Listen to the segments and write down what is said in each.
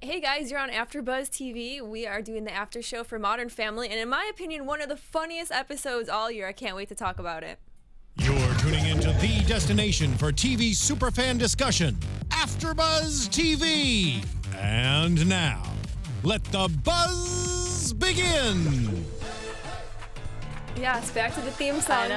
Hey guys, you're on AFTERBUZZ TV. We are doing the after show for Modern Family, and in my opinion, one of the funniest episodes all year. I can't wait to talk about it. You're tuning into the destination for TV superfan discussion, AFTERBUZZ TV. And now, let the buzz begin. Yes, back to the theme song.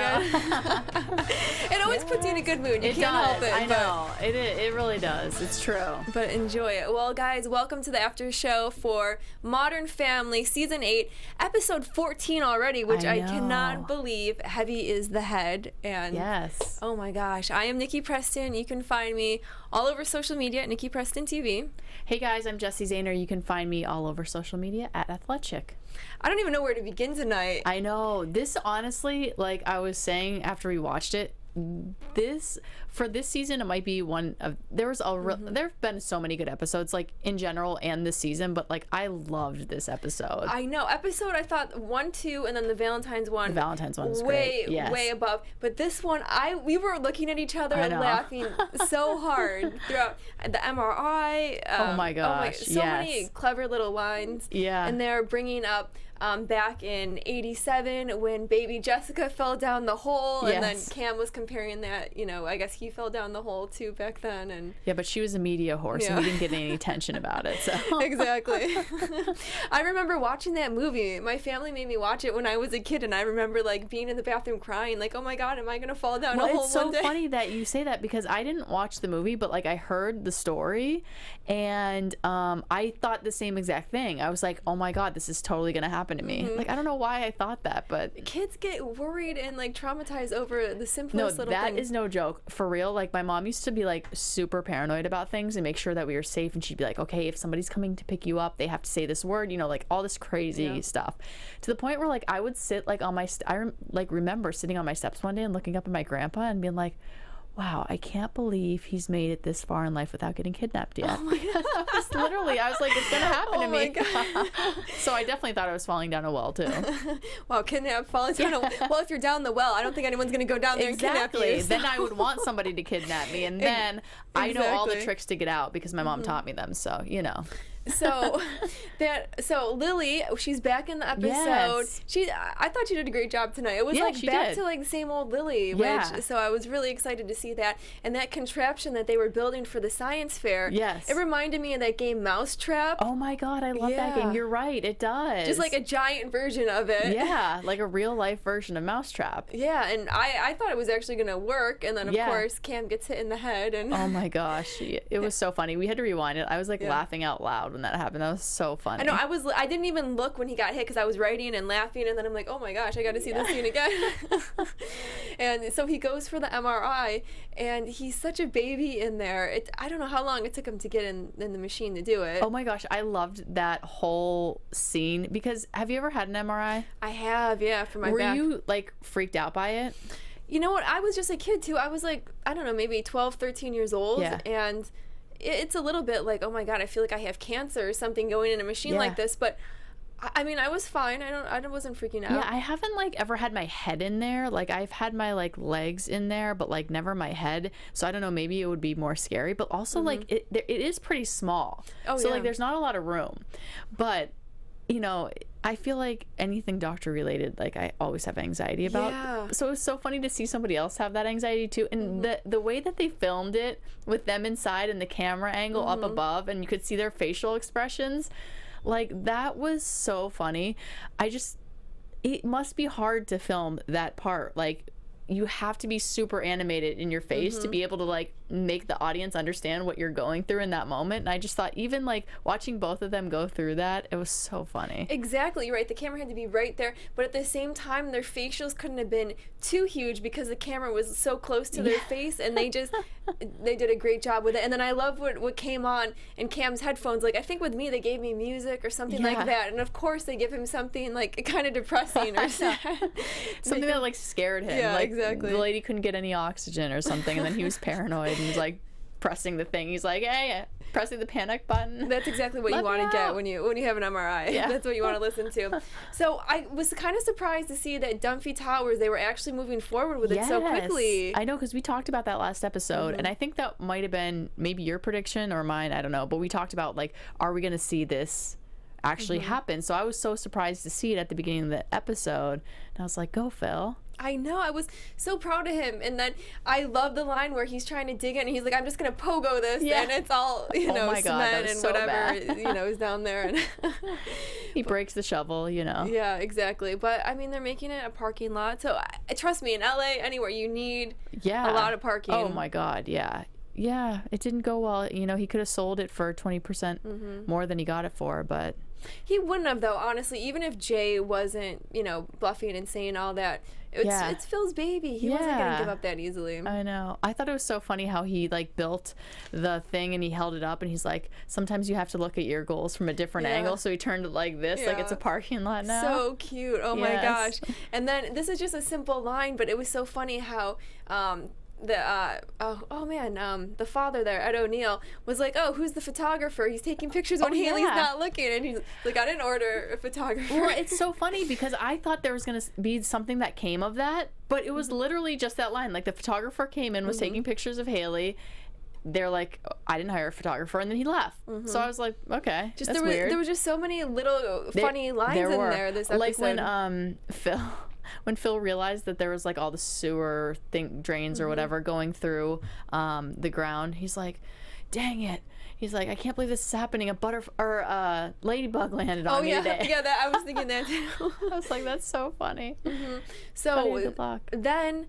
It always puts you in a good mood. You can't help it. I know. It really does. It's true. But enjoy it. Well, guys, welcome to the after show for Modern Family Season 8, Episode 14 already, which I cannot believe. Heavy is the head. And yes. Oh my gosh. I am Nikki Preston. You can find me all over social media at Nikki Preston TV. Hey guys, I'm Jessie Zahner. You can find me all over social media at Athletic. I don't even know where to begin tonight. I know. This honestly, like I was saying after we watched it, this season it might be one of there've been so many good episodes like in general and this season, but like I loved this episode. I know. I thought 1, 2, and then the Valentine's one. The Valentine's one was way great. Yes. Way above. But this one, we were looking at each other and laughing so hard throughout the MRI. Oh my gosh! So many clever little lines. Yeah. And they're bringing up back in '87 when baby Jessica fell down the hole, and then Cam was comparing that. You know, I guess he fell down the hole too back then. And yeah, but she was a media horse, and we didn't get any attention about it. So exactly. I remember watching that movie. My family made me watch it when I was a kid, and I remember like being in the bathroom crying, like, "Oh my God, am I gonna fall down a hole it's so one day?" funny that you say that because I didn't watch the movie, but like I heard the story, and I thought the same exact thing. I was like, "Oh my God, this is totally gonna happen to me." Like I don't know why I thought that, but kids get worried and like traumatized over the simplest little that thing. is no joke. For real, like my mom used to be like super paranoid about things and make sure that we were safe, and she'd be like, okay, if somebody's coming to pick you up, they have to say this word, you know, like all this crazy stuff, to the point where like I would sit like on my remember sitting on my steps one day and looking up at my grandpa and being like, wow, I can't believe he's made it this far in life without getting kidnapped yet. Oh my God. I was like, it's gonna happen to me. God. So I definitely thought I was falling down a well too. Wow, kidnapped, falling down a well. Well, if you're down the well, I don't think anyone's gonna go down there and kidnap you. So. Then I would want somebody to kidnap me, and then I know all the tricks to get out because my mom taught me them. So you know. So Lily, she's back in the episode. Yes. I thought she did a great job tonight. It was like back to like the same old Lily, so I was really excited to see that. And that contraption that they were building for the science fair. Yes. It reminded me of that game Mousetrap. Oh my God, I love that game. You're right, it does. Just like a giant version of it. Yeah, like a real life version of Mousetrap. Yeah, and I thought it was actually gonna work, and then of course Cam gets hit in the head, and oh my gosh, it was so funny. We had to rewind it. I was like laughing out loud when that happened. That was so funny. I know. I didn't even look when he got hit because I was writing and laughing, and then I'm like, oh my gosh, I got to see this scene again. And so he goes for the MRI, and he's such a baby in there. I don't know how long it took him to get in the machine to do it. Oh my gosh, I loved that whole scene because have you ever had an MRI? I have, yeah, for my back. Were you like freaked out by it? You know what? I was just a kid too. I was like, I don't know, maybe 12, 13 years old, and it's a little bit like, oh my God, I feel like I have cancer or something going in a machine like this, but I mean, I was fine. I wasn't freaking out. Yeah, I haven't like ever had my head in there. Like I've had my like legs in there, but like never my head. So I don't know, maybe it would be more scary, but also like it is pretty small. Oh, so like there's not a lot of room. But you know, I feel like anything doctor related, like I always have anxiety about. Yeah. So it's so funny to see somebody else have that anxiety too. And the way that they filmed it with them inside and the camera angle up above, and you could see their facial expressions, like that was so funny. It must be hard to film that part. Like you have to be super animated in your face to be able to like make the audience understand what you're going through in that moment. And I just thought even like watching both of them go through that, it was so funny. Exactly, you're right. The camera had to be right there, but at the same time their facials couldn't have been too huge because the camera was so close to their face, and they did a great job with it. And then I love what came on in Cam's headphones. Like I think with me they gave me music or something like that, and of course they give him something like kind of depressing or sad. Something that like scared him. Yeah, like, exactly. The lady couldn't get any oxygen or something, and then he was paranoid and was like pressing the thing. He's like, hey, pressing the panic button. That's exactly what you want to get when you have an MRI. Yeah. That's what you want to listen to. So I was kind of surprised to see that Dunphy Towers, they were actually moving forward with it so quickly. I know, because we talked about that last episode, and I think that might have been maybe your prediction or mine, I don't know, but we talked about, like, are we going to see this actually happen? So I was so surprised to see it at the beginning of the episode, and I was like, go Phil. I know, I was so proud of him. And then I love the line where he's trying to dig in and he's like, I'm just gonna pogo this, and it's all, you know, cement and so whatever you know is down there, and he breaks the shovel, you know. Yeah, exactly. But I mean, they're making it a parking lot, so trust me, in LA, anywhere you need a lot of parking. Oh my god, yeah, it didn't go well. You know, he could have sold it for 20% more than he got it for, but he wouldn't have, though, honestly. Even if Jay wasn't, you know, bluffing and saying all that, it's Phil's baby. He wasn't gonna give up that easily. I know. I thought it was so funny how he, like, built the thing and he held it up and he's like, sometimes you have to look at your goals from a different angle. So he turned it like this, like it's a parking lot now. So cute. Oh my gosh. And then this is just a simple line, but it was so funny how the father there, Ed O'Neill, was like, oh, who's the photographer? He's taking pictures when Haley's not looking. And he's like, I didn't order a photographer. Well, it's so funny because I thought there was going to be something that came of that, but it was literally just that line. Like, the photographer came in, was taking pictures of Haley. They're like, I didn't hire a photographer, and then he left. So I was like, okay, that's weird. There was just so many little funny lines in there this episode. Like when Phil realized that there was, like, all the sewer drains or whatever going through the ground, he's like, dang it. He's like, I can't believe this is happening. A ladybug landed on me today. Yeah, that, I was thinking that too. I was like, that's so funny. So then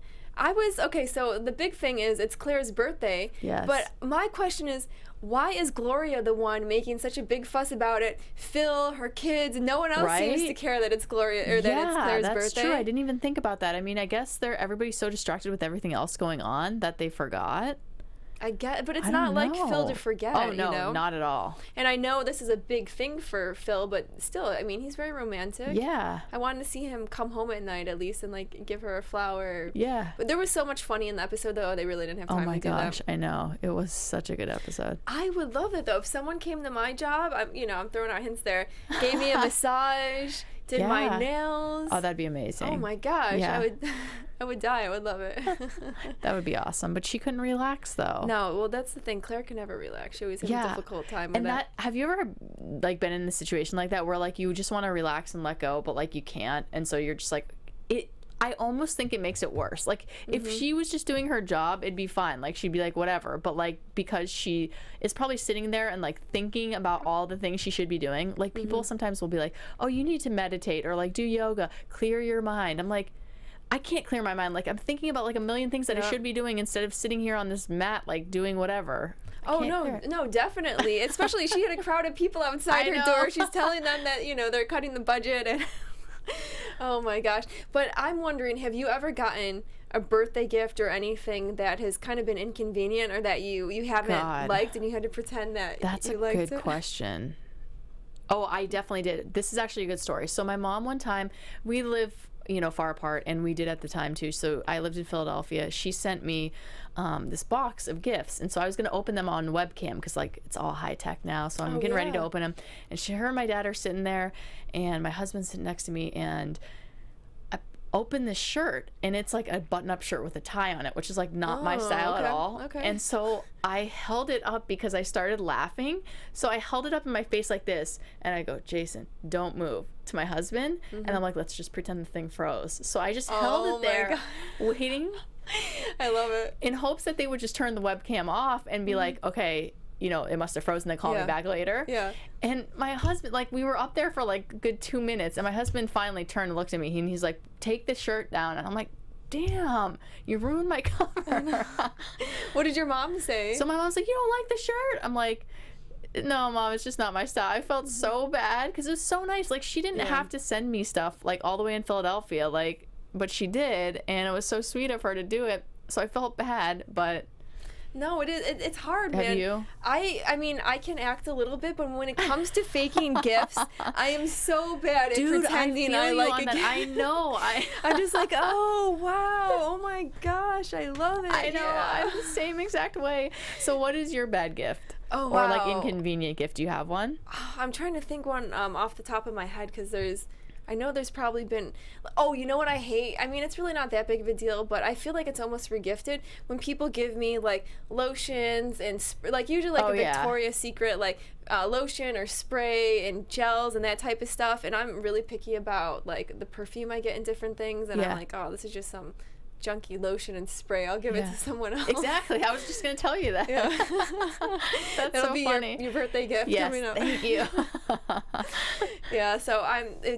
so the big thing is it's Claire's birthday. Yes. But my question is, why is Gloria the one making such a big fuss about it? Phil, her kids, no one else seems to care that it's Gloria or that it's Claire's birthday. That's true. I didn't even think about that. I mean, I guess everybody's so distracted with everything else going on that they forgot. I get, but it's not like Phil to forget. Oh no, you know? Not at all. And I know this is a big thing for Phil, but still, I mean, he's very romantic. Yeah. I wanted to see him come home at night at least and, like, give her a flower. Yeah. But there was so much funny in the episode, though. They really didn't have time to do that. Oh my gosh, I know. It was such a good episode. I would love it, though. If someone came to my job, I'm throwing out hints there, gave me a massage, did my nails. Oh, that'd be amazing. Oh my gosh. Yeah. I would die. I would love it. That would be awesome. But she couldn't relax, though. No, well, that's the thing. Claire can never relax. She always has a difficult time with that. Have you ever, like, been in a situation like that where, like, you just want to relax and let go, but, like, you can't, and so you're just like, I almost think it makes it worse. Like, if she was just doing her job, it'd be fine. Like, she'd be like, whatever. But, like, because she is probably sitting there and, like, thinking about all the things she should be doing, like, people sometimes will be like, oh, you need to meditate or, like, do yoga, clear your mind. I'm like, I can't clear my mind. Like, I'm thinking about, like, a million things that I should be doing instead of sitting here on this mat, like, doing whatever. No, definitely. Especially she had a crowd of people outside her door. She's telling them that, they're cutting the budget and oh my gosh. But I'm wondering, have you ever gotten a birthday gift or anything that has kind of been inconvenient or that you haven't liked and you had to pretend that you liked it? That's a good question. Oh, I definitely did. This is actually a good story. So my mom, one time, we live far apart, and we did at the time too. So I lived in Philadelphia. She sent me this box of gifts, and so I was going to open them on webcam because, like, it's all high tech now. So I'm getting ready to open them, and her and my dad are sitting there, and my husband's sitting next to me, and I open this shirt, and it's like a button-up shirt with a tie on it, which is, like, not my style at all. Okay. And so I held it up because I started laughing. So I held it up in my face like this, and I go, Jason, don't move, to my husband. And I'm like, let's just pretend the thing froze. So I just held it there, waiting. I love it. In hopes that they would just turn the webcam off and be like, okay, it must have frozen, they call me back later. Yeah. And my husband, like, we were up there for, like, a good 2 minutes, and my husband finally turned and looked at me, and he's like, take the shirt down. And I'm like, damn, you ruined my cover. What did your mom say? So my mom's like, you don't like the shirt? I'm like, no, Mom, it's just not my style. I felt so bad because it was so nice. Like, she didn't have to send me stuff, like, all the way in Philadelphia, like, but she did, and it was so sweet of her to do it. So I felt bad, but No, it is. It's hard, Have man. you? I mean, I can act a little bit, but when it comes to faking gifts, I am so bad at pretending I like a gift. I know. I'm just like, oh wow, oh my gosh, I love it. I know. Yeah. I'm the same exact way. So, what is your bad gift? Oh, or like wow. inconvenient gift? Do you have one? I'm trying to think one off the top of my head because I know there's probably been. Oh, you know what I hate? I mean, it's really not that big of a deal, but I feel like it's almost regifted when people give me like lotions and like usually like Victoria's Secret like lotion or spray and gels and that type of stuff. And I'm really picky about like the perfume I get in different things, and I'm like, oh, this is just some junky lotion and spray. I'll give it to someone else. Exactly. I was just going to tell you that. Yeah. That's That'll so be funny. Your birthday gift coming up. Thank you. Yeah, so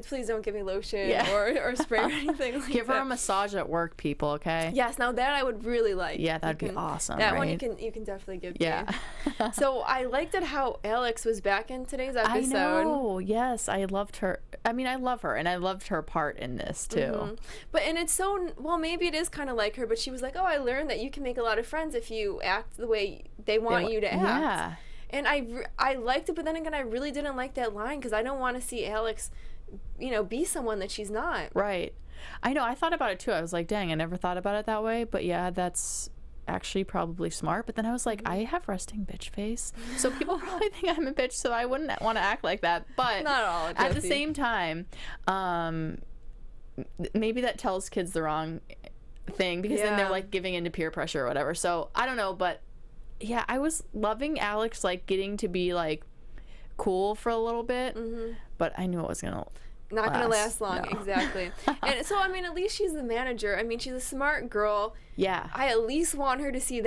please don't give me lotion or spray or anything like Give that. her a massage at work, people, okay? Yes, now that I would really like. Yeah, that'd be awesome. That right? one you can definitely give Yeah. me. So I liked it how Alex was back in today's episode. I know. Yes, I loved her. I mean, I love her, and I loved her part in this too. Mm-hmm. But and it's so well, maybe it is kind of like her, but she was like, "Oh, I learned that you can make a lot of friends if you act the way they want you to act." Yeah. And I liked it, but then again, I really didn't like that line because I don't want to see Alex, be someone that she's not. Right. I know. I thought about it too. I was like, dang, I never thought about it that way. But yeah, that's actually probably smart. But then I was like, I have resting bitch face, so people probably think I'm a bitch, so I wouldn't want to act like that. But not at all, Jessie. At the same time, maybe that tells kids the wrong thing because then they're like giving into peer pressure or whatever. So I don't know, but yeah, I was loving Alex like getting to be like cool for a little bit, but I knew it was gonna not gonna last long. No. Exactly. And so I mean, at least she's the manager. I mean, she's a smart girl. Yeah. I at least want her to do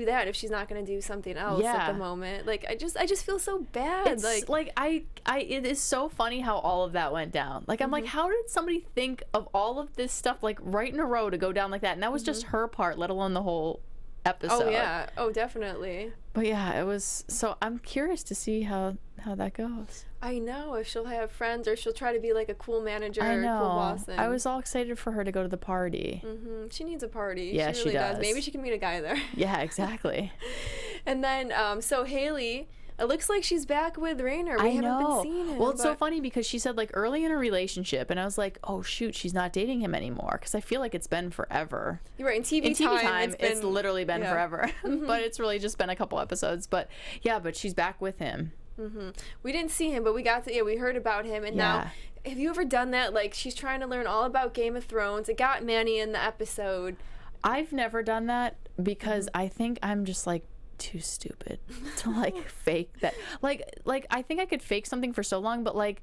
that if she's not gonna do something else at the moment. Like I just feel so bad. It's like it is so funny how all of that went down. Like I'm like, how did somebody think of all of this stuff like right in a row to go down like that? And that was just her part, let alone the whole episode. Oh yeah. Oh definitely. But yeah, it was. So I'm curious to see how that goes. I know if she'll have friends or if she'll try to be like a cool manager I or know. cool boss. And... I was all excited for her to go to the party. She needs a party. Yeah, she really does. Maybe she can meet a guy there. Yeah, exactly. And then so Haley, it looks like she's back with Rainer. We haven't been seeing him. Well, it's so funny because she said like early in a relationship, and I was like, oh shoot, she's not dating him anymore because I feel like it's been forever. You're right. In TV time, it's literally been forever, but it's really just been a couple episodes. But yeah, but she's back with him. We didn't see him, but we heard about him, and now. Have you ever done that? Like she's trying to learn all about Game of Thrones. It got Manny in the episode. I've never done that because I think I'm just like too stupid to like fake that. Like I think I could fake something for so long, but like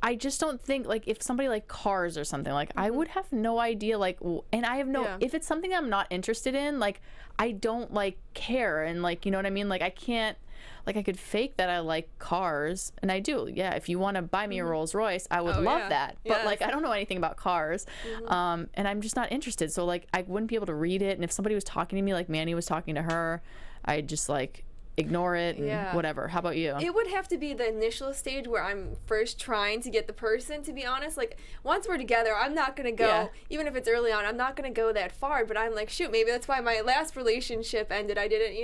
I just don't think like if somebody like Cars or something like I would have no idea like and I have no if it's something I'm not interested in like I don't like care and like you know what I mean like I can't like I could fake that I like cars and I do if you want to buy me a Rolls Royce I would love that but like I don't know anything about cars and I'm just not interested so like I wouldn't be able to read it and if somebody was talking to me like Manny was talking to her I'd just like ignore it and whatever. How about you? It would have to be the initial stage where I'm first trying to get the person, to be honest. Like once we're together I'm not gonna go even if it's early on I'm not gonna go that far, but I'm like shoot maybe that's why my last relationship ended. I didn't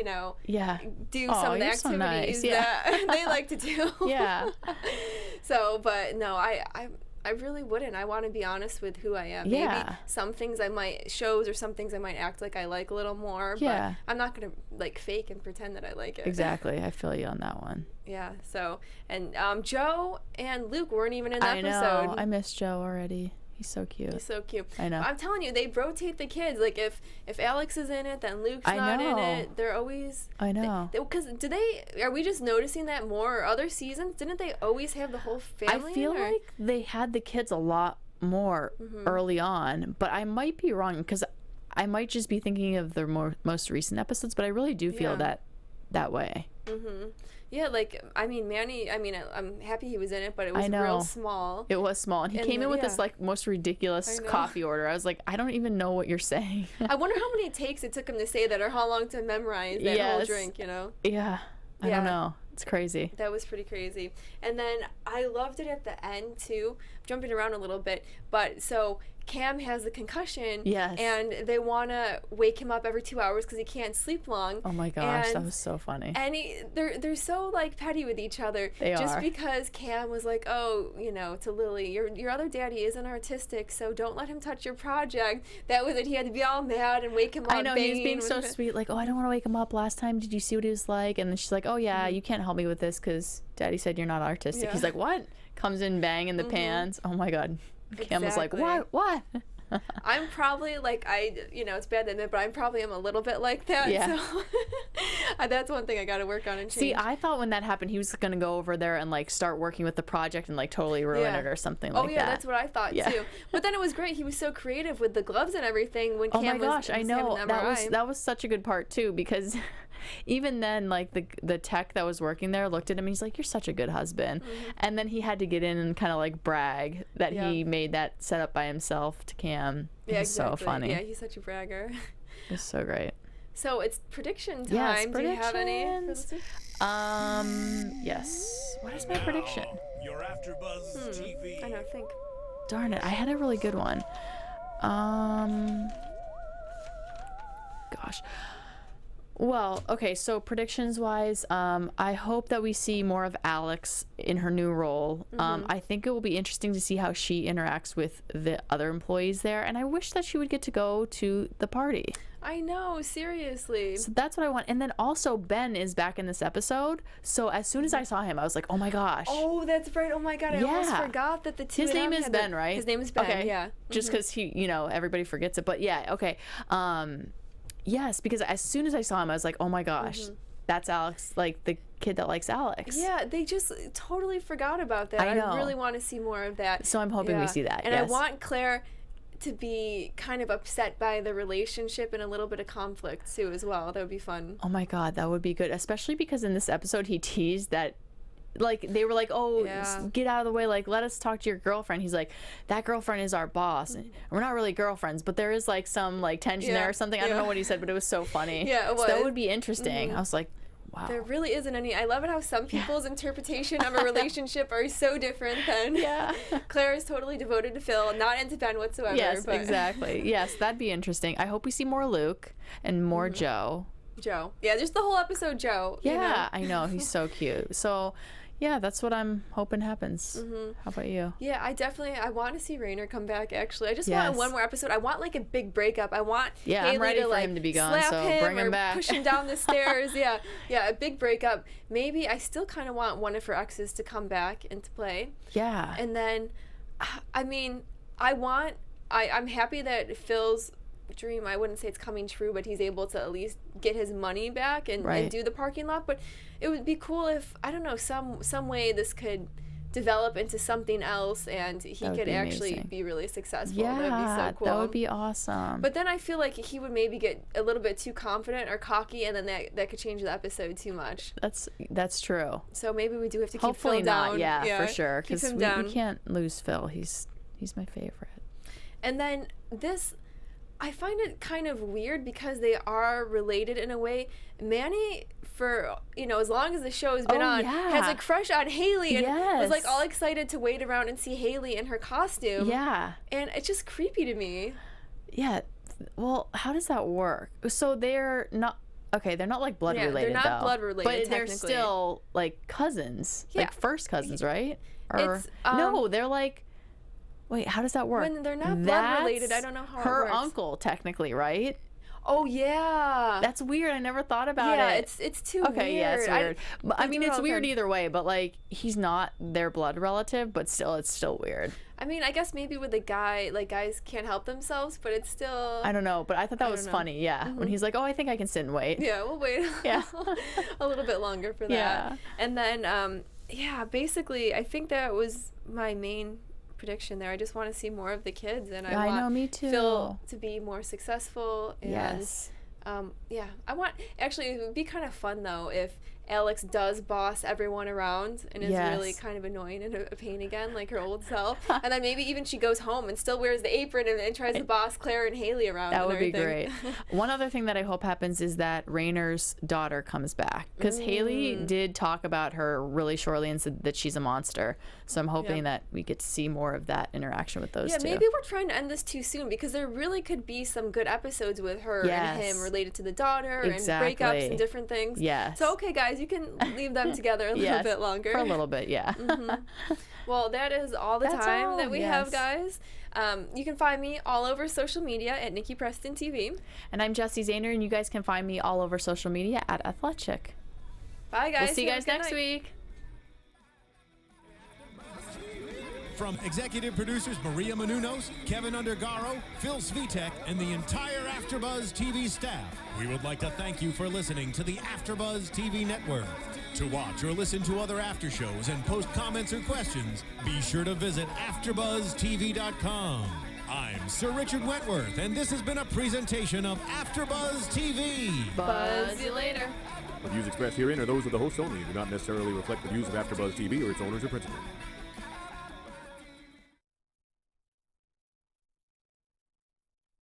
do some of the activities that they like to do. So but no I really wouldn't. I want to be honest with who I am. Maybe some things I might shows or some things I might act like I like a little more, but I'm not going to like fake and pretend that I like it. Exactly. I feel you on that one. Yeah. So, and Joe and Luke weren't even in the episode. I know. I miss Joe already. He's so cute. He's so cute. I know. I'm telling you, they rotate the kids. Like if Alex is in it, then Luke's not in it. They're always. I know. Because are we just noticing that more? Or other seasons, didn't they always have the whole family? I feel like they had the kids a lot more early on, but I might be wrong because I might just be thinking of the most recent episodes. But I really do feel that way. Yeah, like, I mean, Manny, I'm happy he was in it, but it was real small. It was small, and he came in with this, like, most ridiculous coffee order. I was like, I don't even know what you're saying. I wonder how many takes it took him to say that or how long to memorize that whole drink, you know? Yeah, I don't know. It's crazy. That was pretty crazy. And then I loved it at the end, too. Jumping around a little bit, but so Cam has a concussion. Yes. And they want to wake him up every 2 hours because he can't sleep long. Oh my gosh, that was so funny. And they're so like petty with each other. They just are. because Cam was like, oh, you know, to Lily, your other daddy isn't artistic, so don't let him touch your project. That was it. He had to be all mad and wake him up. I know, he was banging being so sweet, like, oh, I don't want to wake him up. Last time, did you see what he was like? And then she's like, oh yeah, you can't help me with this because Daddy said you're not artistic. Yeah. He's like, what? Comes in banging the pans. Oh my God. Cam was like, what? I'm probably like, it's bad to admit, but I'm probably am a little bit like that. Yeah. So that's one thing I got to work on and change. See, I thought when that happened, he was going to go over there and like start working with the project and like totally ruin it or something like that. Oh yeah, that's what I thought too. But then it was great. He was so creative with the gloves and everything when Cam was I know. having the MRI. That was such a good part too, because even then, like the tech that was working there looked at him and he's like, you're such a good husband. And then he had to get in and kind of like brag that he made that setup by himself to Cam. Yeah, exactly. So funny. Yeah, he's such a bragger. It's so great. So it's prediction time. Yes, Do you have any? For predictions. this week? Yes. What is my prediction? Your AfterBuzz TV. I know. Think. Darn it, I had a really good one. Gosh. Well, okay, so predictions wise, I hope that we see more of Alex in her new role. I think it will be interesting to see how she interacts with the other employees there, and I wish that she would get to go to the party. I know, seriously. So that's what I want. And then also Ben is back in this episode. So as soon as I saw him, I was like, oh my gosh. Oh, that's right. Oh my God, I almost forgot that the two His of them name is had Ben, right? His name is Ben, okay. yeah. Just because he, everybody forgets it. But yeah, okay. Yes, because as soon as I saw him, I was like, oh my gosh, that's Alex, like the kid that likes Alex. Yeah, they just totally forgot about that. I know. I really want to see more of that. So I'm hoping we see that. And yes. I want Claire to be kind of upset by the relationship and a little bit of conflict too as well. That would be fun. Oh my God, that would be good. Especially because in this episode he teased that, like, they were like, oh, get out of the way, like, let us talk to your girlfriend. He's like, that girlfriend is our boss. And we're not really girlfriends, but there is like some like tension there or something. I don't know what he said, but it was so funny. Yeah, it was. So that would be interesting. I was like, wow. There really isn't any. I love it how some people's interpretation of a relationship are so different than Claire is totally devoted to Phil, not into Ben whatsoever. Yes, but. exactly. Yes, that'd be interesting. I hope we see more Luke and more Joe. Joe. Yeah, just the whole episode Joe. Yeah, I know. He's so cute. So yeah, that's what I'm hoping happens. How about you? Yeah, I want to see Rainer come back, actually. I just want one more episode. I want like a big breakup. I want Haley I'm ready to, for like, him to be gone, slap so him bring him or back. push him down the stairs. Yeah, a big breakup. Maybe I still kind of want one of her exes to come back into play. Yeah. And then, I mean, I'm happy that Phil's dream, I wouldn't say it's coming true, but he's able to at least get his money back and do the parking lot. But it would be cool if, I don't know, some way this could develop into something else and he could actually be really successful. Yeah, that'd be so cool. That would be awesome. But then I feel like he would maybe get a little bit too confident or cocky, and then that could change the episode too much. That's true. So maybe we do have to keep Hopefully Phil not, down. yeah, for sure. Keep Because him we down. can't lose Phil. He's my favorite. And then this, I find it kind of weird because they are related in a way. Manny, for, as long as the show has been on, has a crush on Haley and was like all excited to wait around and see Haley in her costume. Yeah. And it's just creepy to me. Yeah. Well, how does that work? So they're not like blood related, they're not though. blood related, but they're still like cousins, like first cousins, right? Or It's, no, they're like. Wait, how does that work? When they're not blood related, I don't know how it works. Her uncle, technically, right? Oh yeah. That's weird. I never thought about it. Yeah, it's too weird. Okay, yeah, it's weird. I mean, it's weird time. either way, but like he's not their blood relative, but still, it's still weird. I mean, I guess maybe with a guy, like guys can't help themselves, but it's still. I don't know, but I thought that was funny. Yeah, when he's like, "Oh, I think I can sit and wait." Yeah, we'll wait. A little bit longer for that. Yeah. And then, basically, I think that was my main prediction there. I just want to see more of the kids, and I want me too. Phil to be more successful. And, yes. I want. Actually, it would be kind of fun though if Alex does boss everyone around and is Yes. really kind of annoying and a pain again, like her old self. And then maybe even she goes home and still wears the apron and tries to boss Claire and Haley around. That and would be everything. great. One other thing that I hope happens is that Raynor's daughter comes back, because Haley did talk about her really shortly and said that she's a monster. So I'm hoping that we get to see more of that interaction with those two. Maybe we're trying to end this too soon, because there really could be some good episodes with her and him related to the daughter and breakups and different things. Yes. So, okay, guys, you can leave them together a little bit longer. For a little bit, yeah. Well, that is all the That's time all, that we have, guys. You can find me all over social media at Nikki Preston TV. And I'm Jessie Zahner, and you guys can find me all over social media at Athletic. Bye, guys. We'll see you Have a guys good next night. week. From executive producers Maria Menounos, Kevin Undergaro, Phil Svitek, and the entire AfterBuzz TV staff, we would like to thank you for listening to the AfterBuzz TV network. To watch or listen to other after shows and post comments or questions, be sure to visit AfterBuzzTV.com. I'm Sir Richard Wentworth, and this has been a presentation of AfterBuzz TV. Buzz you later. The views expressed herein are those of the hosts only and do not necessarily reflect the views of AfterBuzz TV or its owners or principals.